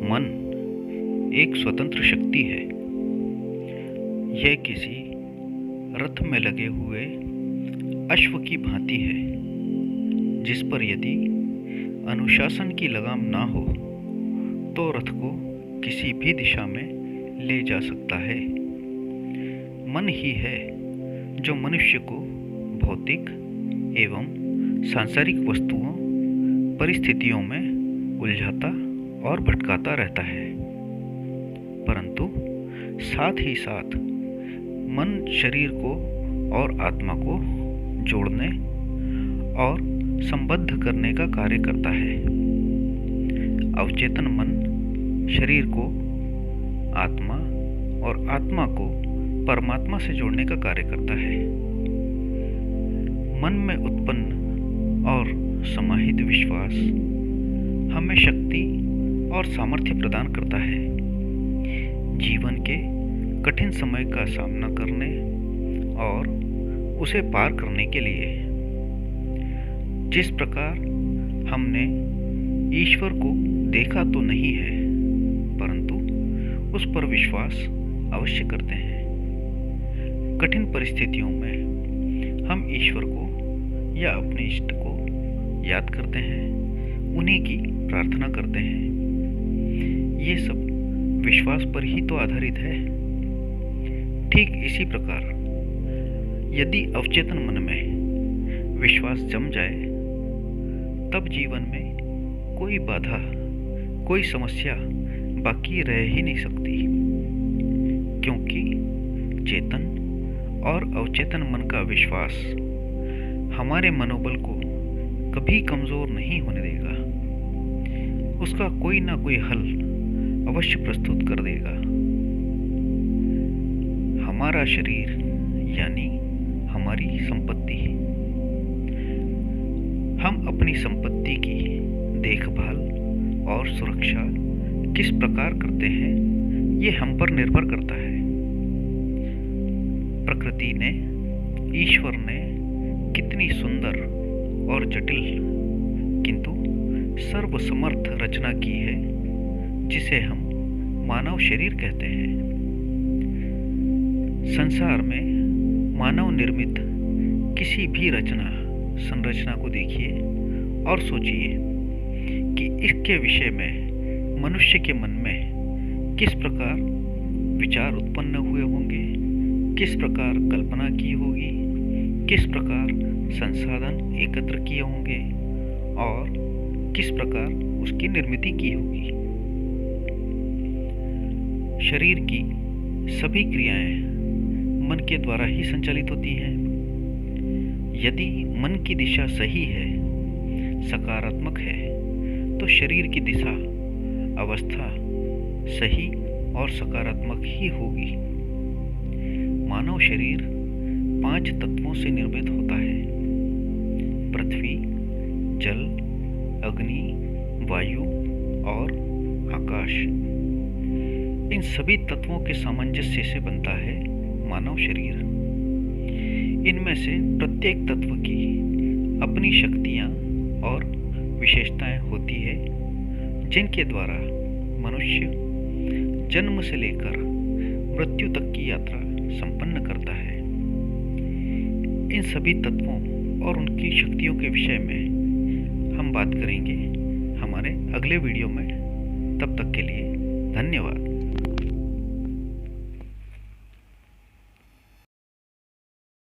मन एक स्वतंत्र शक्ति है। यह किसी रथ में लगे हुए अश्व की भांति है, जिस पर यदि अनुशासन की लगाम ना हो तो रथ को किसी भी दिशा में ले जा सकता है। मन ही है जो मनुष्य को भौतिक एवं सांसारिक वस्तुओं परिस्थितियों में उलझाता और भटकाता रहता है, परंतु साथ ही साथ मन शरीर को और आत्मा को जोड़ने और संबद्ध करने का कार्य करता है। अवचेतन मन शरीर को आत्मा और आत्मा को परमात्मा से जोड़ने का कार्य करता है। मन में उत्पन्न और समाहित विश्वास हमें शक्ति और सामर्थ्य प्रदान करता है, जीवन के कठिन समय का सामना करने और उसे पार करने के लिए। जिस प्रकार हमने ईश्वर को देखा तो नहीं है, परंतु उस पर विश्वास अवश्य करते हैं। कठिन परिस्थितियों में हम ईश्वर को या अपने इष्ट को याद करते हैं, उन्हीं की प्रार्थना करते हैं। ये सब विश्वास पर ही तो आधारित है। ठीक इसी प्रकार यदि अवचेतन मन में विश्वास जम जाए, तब जीवन में कोई बाधा, कोई समस्या बाकी रह ही नहीं सकती, क्योंकि चेतन और अवचेतन मन का विश्वास हमारे मनोबल को कभी कमजोर नहीं होने देगा। उसका कोई ना कोई हल अवश्य प्रस्तुत कर देगा। हमारा शरीर यानी हमारी संपत्ति। हम अपनी संपत्ति की देखभाल और सुरक्षा किस प्रकार करते हैं, ये हम पर निर्भर करता है। प्रकृति ने, ईश्वर ने कितनी सुंदर और जटिल किंतु सर्वसमर्थ रचना की है, जिसे हम मानव शरीर कहते हैं। संसार में मानव निर्मित किसी भी संरचना को देखिए और सोचिए कि इसके विषय में मनुष्य के मन में किस प्रकार विचार उत्पन्न हुए होंगे, किस प्रकार कल्पना की होगी, किस प्रकार संसाधन एकत्र किए होंगे और किस प्रकार उसकी निर्मिति की होगी। शरीर की सभी क्रियाएं मन के द्वारा ही संचालित होती हैं। यदि मन की दिशा सही है, सकारात्मक है, तो शरीर की दिशा, अवस्था सही और सकारात्मक ही होगी। मानव शरीर 5 तत्वों से निर्मित होता है: पृथ्वी, जल, अग्नि, वायु और आकाश। इन सभी तत्वों के सामंजस्य से बनता है मानव शरीर। इनमें से प्रत्येक तत्व की अपनी शक्तियां और विशेषताएं होती है, जिनके द्वारा मनुष्य जन्म से लेकर मृत्यु तक की यात्रा संपन्न करता है। इन सभी तत्वों और उनकी शक्तियों के विषय में हम बात करेंगे हमारे अगले वीडियो में। तब तक के लिए धन्यवाद।